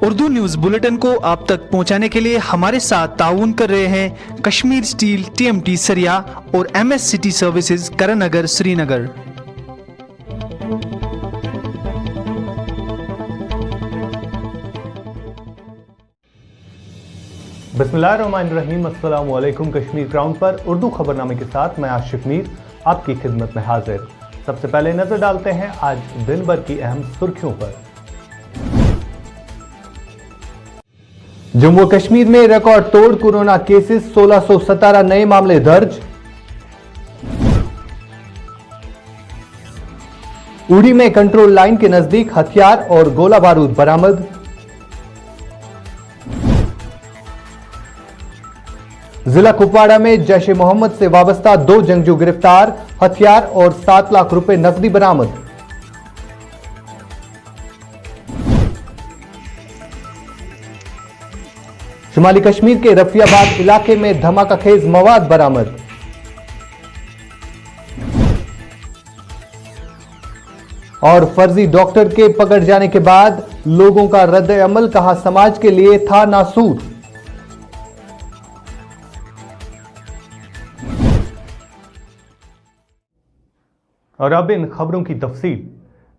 Urdu news bulletin को आप तक पहुंचाने के लिए हमारे साथ ताउन कर रहे हैं कश्मीर स्टील, TMT सरिया और MS सिटी सर्विसेज करनगर श्रीनगर। बिस्मिल्लाहिर्रहमानिर्रहीम। अस्सलाम वालेकुम। कश्मीर क्राउन पर उर्दू खबरनामे के साथ मैं आशिफ मीर आपकी खिदमत में हाजिर। सबसे पहले नजर डालते हैं आज दिन भर की अहम सुर्खियों पर। जम्मू कश्मीर में रिकॉर्ड तोड़ कोरोना केसेस, 1617 नए मामले दर्ज। उड़ी में कंट्रोल लाइन के नजदीक हथियार और गोला बारूद बरामद। जिला कुपवाड़ा में जैश ए मोहम्मद से वाबस्ता 2 जंगजू गिरफ्तार, हथियार और 7 लाख रुपए नकदी बरामद। शुमाली कश्मीर के रफियाबाद इलाके में धमाकाखेज मवाद बरामद। और फर्जी डॉक्टर के पकड़ जाने के बाद लोगों का रद्द अमल, कहा समाज के लिए था नासूर। और अब इन खबरों की तफसील।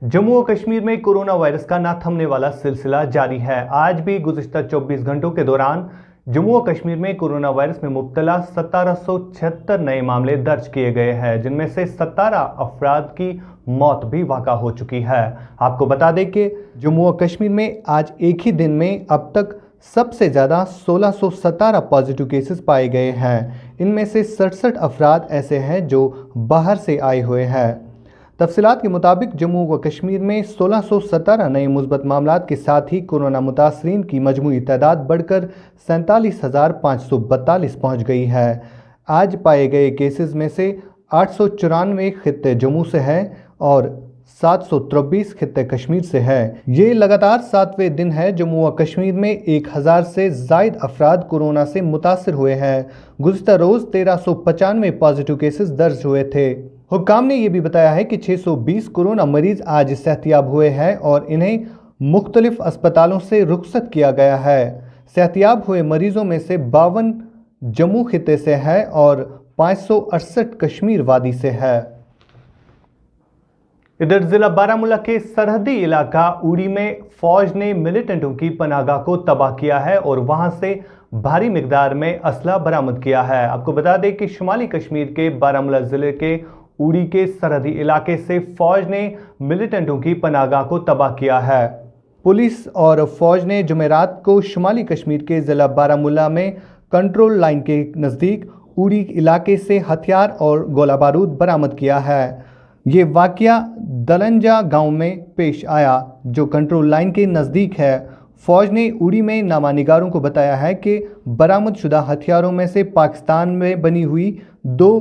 जम्मू और कश्मीर में कोरोना वायरस का ना थमने वाला सिलसिला जारी है। आज भी गुज़िश्ता 24 घंटों के दौरान जम्मू और कश्मीर में कोरोना वायरस में मुब्तला 1776 नए मामले दर्ज किए गए हैं, जिनमें से 17 अफराद की मौत भी वाक़ा हो चुकी है। आपको बता दें कि जम्मू और कश्मीर में आज एक ही दिन में अब तक सबसे ज़्यादा 1617 पॉजिटिव केसेस पाए गए हैं। इनमें से 67 अफराद ऐसे हैं जो बाहर से आए हुए हैं। तफसीलात के मुताबिक जम्मू व कश्मीर में 1617 नए मुस्बत मामलात के साथ ही कोरोना मुतासरीन की मजमूई तादाद बढ़कर 47,542 पहुँच गई है। आज पाए गए केसेस में से 894 खित्ते जम्मू से हैं और 723 खित्ते कश्मीर से है। ये लगातार 7वें दिन है जम्मू व कश्मीर में 1000 से जायद अफराद कोरोना से मुतासर हुए हैं। गुज़िश्ता रोज़ 1395 पॉजिटिव केसेस दर्ज हुए थे। हुक्काम ने यह भी बताया है कि 620 कोरोना मरीज आज सेहतियाब हुए हैं और इन्हें मुख्तलिफ अस्पतालों से रुखसत किया गया है। सेहतियाब हुए मरीजों में से 52 जम्मू खित्ते से है और 568 कश्मीर वादी से है। इधर जिला बारामूला के सरहदी इलाका उड़ी में फौज ने मिलिटेंटों की पनाहगाह को तबाह किया है और वहां से भारी मिकदार में असला बरामद किया है। आपको बता दें कि शुमाली कश्मीर के बारामूला जिले के उड़ी के सरहदी इलाके से फौज ने मिलिटेंटों की पनाहगाह को तबाह किया है। पुलिस और फौज ने जुमेरात को शुमाली कश्मीर के जिला बारामूला में कंट्रोल लाइन के नज़दीक उड़ी इलाके से हथियार और गोला बारूद बरामद किया है। ये वाक़या दलंजा गांव में पेश आया, जो कंट्रोल लाइन के नज़दीक है। फौज ने उड़ी में नामानिगारों को बताया है कि बरामदशुदा हथियारों में से पाकिस्तान में बनी हुई 2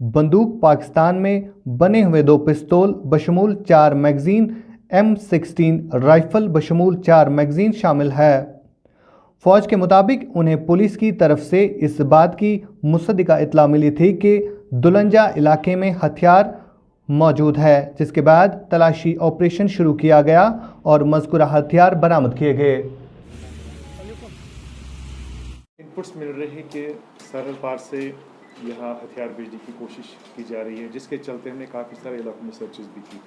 बंदूक, पाकिस्तान में बने हुए 2 पिस्तौल बशमूल 4 मैगज़ीन, M16 राइफल बशमूल 4 मैगज़ीन शामिल है। फौज के मुताबिक उन्हें पुलिस की तरफ से इस बात की मुसद्दिका इत्तला मिली थी कि दुलंजा इलाके में हथियार मौजूद है, जिसके बाद तलाशी ऑपरेशन शुरू किया गया और मज़कूरा हथियार बरामद किए गए। इनपुट्स मिल रहे हैं कि सरहद पार से यहाँ हथियार भेजने की कोशिश की जा रही है, जिसके चलते हमने काफ़ी सारे इलाकों में सर्चेज भी की।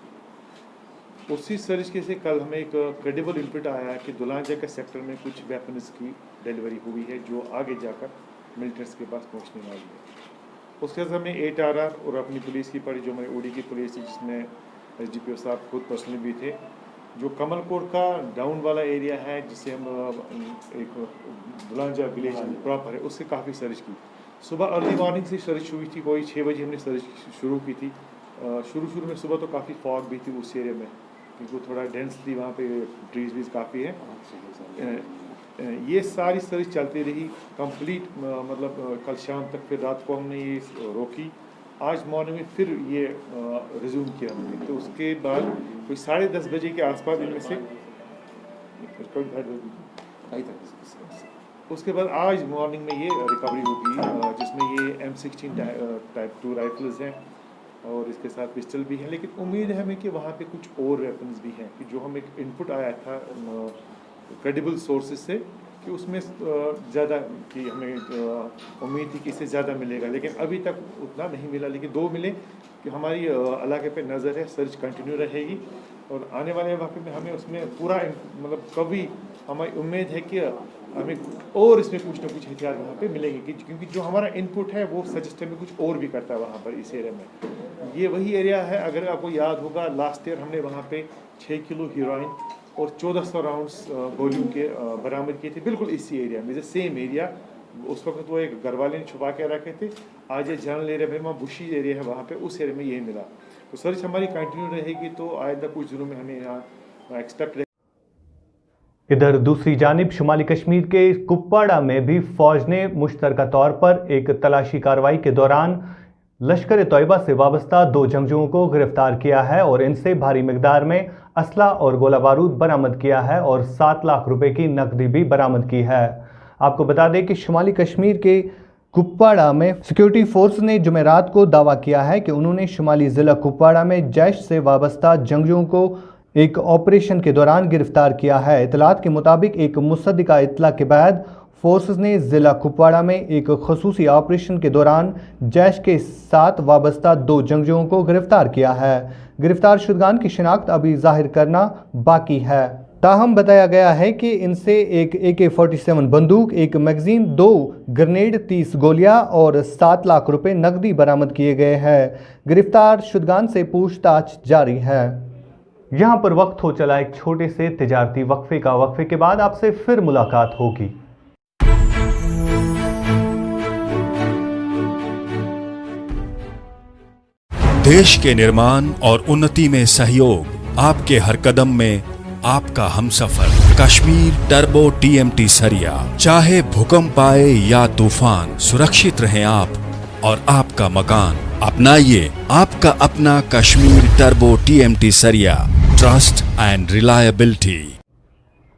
उसी सर्च के से कल हमें एक क्रेडिबल इनपुट आया है कि दुलांजा के सेक्टर में कुछ वेपन्स की डिलीवरी हुई है जो आगे जाकर मिलिटेंट्स के पास पहुँचने वाली है। उसके बाद हमने 8RR और अपनी पुलिस की पड़ी, जो हमारी उड़ी की पुलिस थी, जिसमें SDPO साहब खुद पर्सनली भी थे, जो कमलकोट का डाउन वाला एरिया है, जिसे हम एक दुलांजा विलेज प्रॉपर है, उससे काफ़ी सर्च की। सुबह अर्ली मॉर्निंग से सर्च हुई थी, कोई 6 बजे हमने सर्च शुरू की थी। शुरू में सुबह तो काफ़ी फॉग भी थी उस एरिया में, क्योंकि थोड़ा डेंस थी, वहाँ पे ट्रीज भी काफ़ी है। ये सारी सर्च चलती रही कंप्लीट, मतलब कल शाम तक। फिर रात को हमने ये रोकी, आज मॉर्निंग में फिर ये रिज्यूम किया हमने। तो उसके बाद कोई 10:30 बजे के आसपास इनमें से उसके बाद आज मॉर्निंग में ये रिकवरी होगी, जिसमें ये M16 टाइप 2 राइफल्स हैं और इसके साथ पिस्टल भी है। लेकिन उम्मीद है हमें कि वहाँ पे कुछ और वेपन्स भी हैं, कि जो हम एक इनपुट आया था क्रेडिबल सोर्सेज से कि उसमें ज़्यादा कि हमें उम्मीद थी कि इससे ज़्यादा मिलेगा, लेकिन अभी तक उतना नहीं मिला। लेकिन 2 मिले कि हमारी इलाके पे नज़र है, सर्च कंटिन्यू रहेगी और आने वाले वक्त में हमें उसमें पूरा मतलब कभी हमारी उम्मीद है कि हमें और इसमें कुछ ना कुछ हथियार वहाँ पे मिलेंगे क्योंकि जो हमारा इनपुट है वो सजेस्ट में कुछ और भी करता है वहाँ पर इस एरिया में। ये वही एरिया है, अगर आपको याद होगा लास्ट ईयर हमने वहाँ पे 6 किलो हीरोइन और 1400 राउंड्स गोलियों के बरामद किए थे, बिल्कुल इसी एरिया में, सेम एरिया। उस वक्त वो एक घर वाले ने छुपा के रखे थे। आज ये जनरल एरिया में वहाँ बुशी एरिया है, वहाँ पे उस एरिया में ये मिला। तो सर्च हमारी कंटिन्यू रहेगी, तो आइंदा कुछ दिनों में हमें यहाँ एक्सपेक्ट। इधर दूसरी जानिब शुमाली कश्मीर के कुपवाड़ा में भी फौज ने मुश्तरका तौर पर एक तलाशी कार्रवाई के दौरान लश्कर तोयबा से वाबस्ता 2 जंगजुओं को गिरफ्तार किया है और इनसे भारी मिकदार में असला और गोला बारूद बरामद किया है और 7 लाख रुपए की नकदी भी बरामद की है। आपको बता दें कि शुमाली कश्मीर के कुपवाड़ा में सिक्योरिटी फोर्स ने जुमेरात को दावा किया है कि उन्होंने शुमाली ज़िला कुपवाड़ा में जैश से वाबस्ता जंगजुओं को एक ऑपरेशन के दौरान गिरफ्तार किया है। इतलात के मुताबिक एक मुसद्दिका इतला के बाद फोर्सेस ने ज़िला कुपवाड़ा में एक खसूसी ऑपरेशन के दौरान जैश के साथ वाबस्ता 2 जंगजुओं को गिरफ्तार किया है। गिरफ्तार शुदगान की शिनाख्त अभी जाहिर करना बाकी है। ताहम बताया गया है कि इनसे एक AK-47 बंदूक, एक मैगजीन, 2 ग्रेनेड, 30 गोलियां और 7 लाख रुपए नकदी बरामद किए गए हैं। गिरफ्तार शुदगान से पूछताछ जारी है। यहाँ पर वक्त हो चला एक छोटे से तिजारती वक्फे का। वक्फे के बाद आपसे फिर मुलाकात होगी। देश के निर्माण और उन्नति में सहयोग, आपके हर कदम में आपका हमसफर। कश्मीर टर्बो TMT सरिया, चाहे भूकंप आए या तूफान, सुरक्षित रहें आप और आपका मकान। अपनाइए आपका अपना कश्मीर टर्बो TMT सरिया, ट्रस्ट एंड रिलायबिलिटी।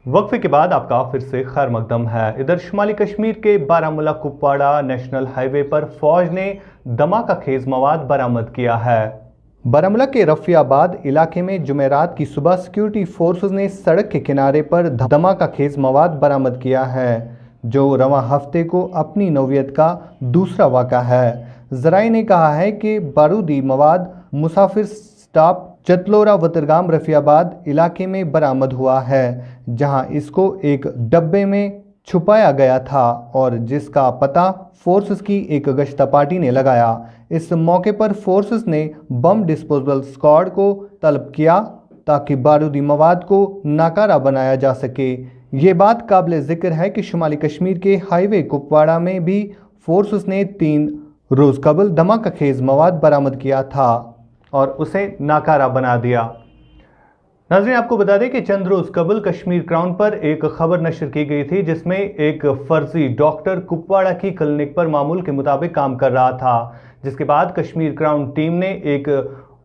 वक्फे के बाद आपका फिर से खैर मकदम है। इधर शुमाली कश्मीर के बारामूला कुपवाड़ा नेशनल हाईवे पर फौज ने धमाका खेज मवाद बरामद किया है। बारामूला के रफियाबाद इलाके में जुमेरात की सुबह सिक्योरिटी फोर्सेस ने सड़क के किनारे पर धमाका खेज मवाद बरामद किया है, जो रवां हफ्ते को अपनी नौयत का दूसरा वाक़ा है। ज़राए ने कहा है कि बारूदी मवाद मुसाफिर स्टॉप चतलोरा वतरगाम रफियाबाद इलाके में बरामद हुआ है, जहां इसको एक डब्बे में छुपाया गया था और जिसका पता फोर्सेस की एक गश्ता पार्टी ने लगाया। इस मौके पर फोर्सेस ने बम डिस्पोजल स्क्वाड को तलब किया ताकि बारूदी मवाद को नाकारा बनाया जा सके। ये बात काबिल ज़िक्र है कि शुमाली कश्मीर के हाईवे कुपवाड़ा में भी फोर्सेस ने 3 रोज़ कबल धमाका खेज मवाद बरामद किया था और उसे नाकारा बना दिया। नाज़रीन, आपको बता दें कि चंद रोज़ कबल कश्मीर क्राउन पर एक खबर नशर की गई थी, जिसमें एक फर्जी डॉक्टर कुपवाड़ा की क्लिनिक पर मामूल के मुताबिक काम कर रहा था, जिसके बाद कश्मीर क्राउन टीम ने एक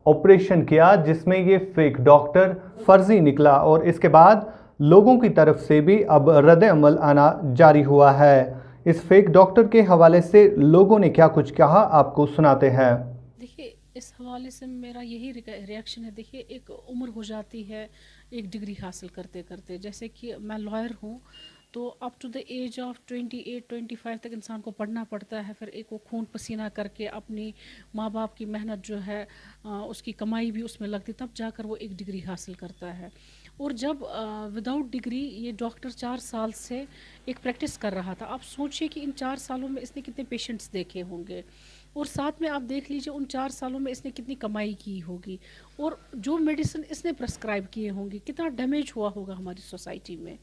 ऑपरेशन किया जिसमें ये फेक डॉक्टर फर्जी निकला और इसके बाद लोगों की तरफ से भी अब रद्द अमल आना जारी हुआ है। इस फेक डॉक्टर के हवाले से लोगों ने क्या कुछ कहा, आपको सुनाते हैं। देखिए, इस हवाले से मेरा यही रिएक्शन है। देखिए, एक उम्र हो जाती है एक डिग्री हासिल करते करते, जैसे कि मैं लॉयर हूँ, तो up to the age of 28-25 तक इंसान को पढ़ना पड़ता है। फिर एक वो खून पसीना करके अपनी माँ बाप की मेहनत जो है उसकी कमाई भी उसमें लगती, तब जाकर वो एक डिग्री हासिल करता है। और जब विदाउट डिग्री ये डॉक्टर 4 साल से एक प्रैक्टिस कर रहा था। आप सोचिए कि इन 4 सालों में इसने कितने पेशेंट्स देखे होंगे और साथ में आप देख लीजिए उन 4 सालों में इसने कितनी कमाई की होगी और जो मेडिसिन इसने प्रेस्क्राइब किए होंगे, कितना डैमेज हुआ होगा हमारी सोसाइटी में।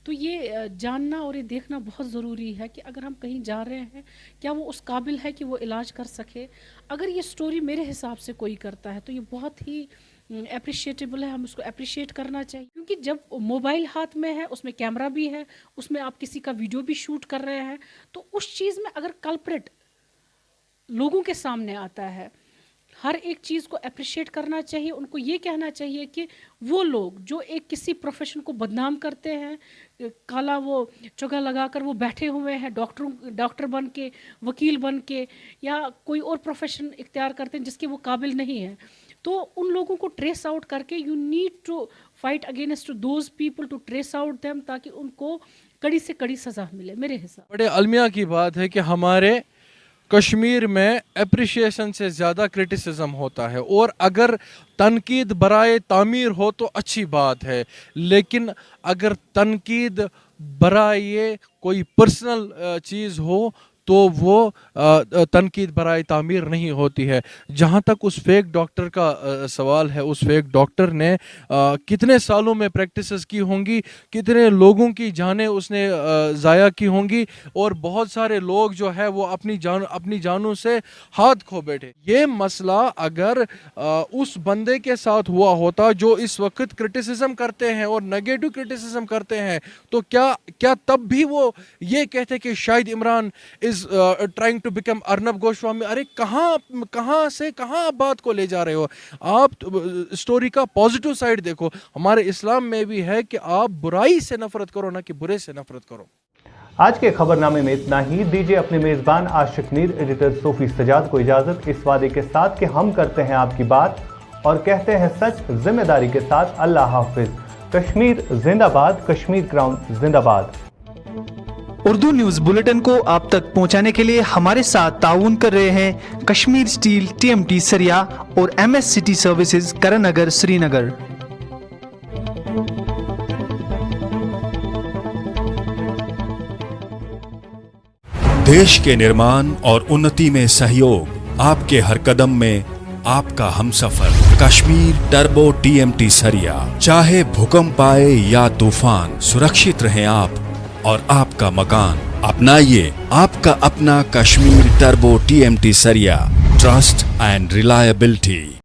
तो ये जानना और ये देखना बहुत ज़रूरी है कि अगर हम कहीं जा रहे हैं, क्या वो उस काबिल है कि वो इलाज कर सके। अगर ये स्टोरी मेरे हिसाब से कोई करता है तो ये बहुत ही अप्रिशिएटेबल है, हम उसको अप्रिशिएट करना चाहिए। क्योंकि जब मोबाइल हाथ में है, उसमें कैमरा भी है, उसमें आप किसी का वीडियो भी शूट कर रहे हैं, तो उस चीज़ में अगर कल्प्रिट लोगों के सामने आता है, हर एक चीज़ को अप्रिशिएट करना चाहिए। उनको ये कहना चाहिए कि वो लोग जो एक किसी प्रोफेशन को बदनाम करते हैं, काला वो चोगा लगाकर वो बैठे हुए हैं डॉक्टर बन के, वकील बन के, या कोई और प्रोफेशन इख्तियार करते हैं जिसके वो काबिल नहीं है, तो उन लोगों को ट्रेस आउट करके you need to fight against those people to trace out them, ताकि उनको कड़ी से कड़ी सज़ा मिले मेरे हिसाब। बड़े अलमिया की बात है कि हमारे कश्मीर में अप्रिशिएशन से ज़्यादा क्रिटिसिज्म होता है, और अगर तनकीद बराए तामीर हो तो अच्छी बात है, लेकिन अगर तनकीद बराए कोई पर्सनल चीज़ हो तो वो तनकीद बराए तामीर नहीं होती है। जहाँ तक उस फेक डॉक्टर का सवाल है, उस फेक डॉक्टर ने कितने सालों में प्रैक्टिसेस की होंगी, कितने लोगों की जानें उसने ज़ाया की होंगी, और बहुत सारे लोग जो है वो अपनी जानों से हाथ खो बैठे। ये मसला अगर उस बंदे के साथ हुआ होता जो इस वक्त क्रिटिसिज्म करते हैं और नेगेटिव क्रिटिसिज्म करते हैं, तो क्या तब भी वो ये कहते कि शायद Imran is trying to become Arnab Goswami? अरे कहाँ से कहाँ आप बात को ले जा रहे हो? आप स्टोरी का पॉजिटिव साइड देखो। हमारे इस्लाम में भी है कि आप बुराई से नफरत करो, ना कि बुरे से नफरत करो। आज के खबरनामे में इतना ही। दीजिए अपने मेजबान आशिक मीर, एडिटर सोफी सजाद को इजाजत, इस वादे के साथ कि हम करते हैं आपकी बात और कहते हैं सच जिम्मेदारी के साथ। अल्लाह हाफिज। कश्मीर जिंदाबाद, कश्मीर क्राउन जिंदाबाद। उर्दू न्यूज़ बुलेटिन को आप तक पहुंचाने के लिए हमारे साथ ताउन कर रहे हैं कश्मीर स्टील TMT सरिया और MS सिटी सर्विसेज करण नगर श्रीनगर। देश के निर्माण और उन्नति में सहयोग, आपके हर कदम में आपका हमसफर। कश्मीर टर्बो TMT सरिया। चाहे भूकंप आए या तूफान, सुरक्षित रहें आप और आपका मकान। अपनाइए आपका अपना कश्मीर टर्बो TMT सरिया। Trust and reliability.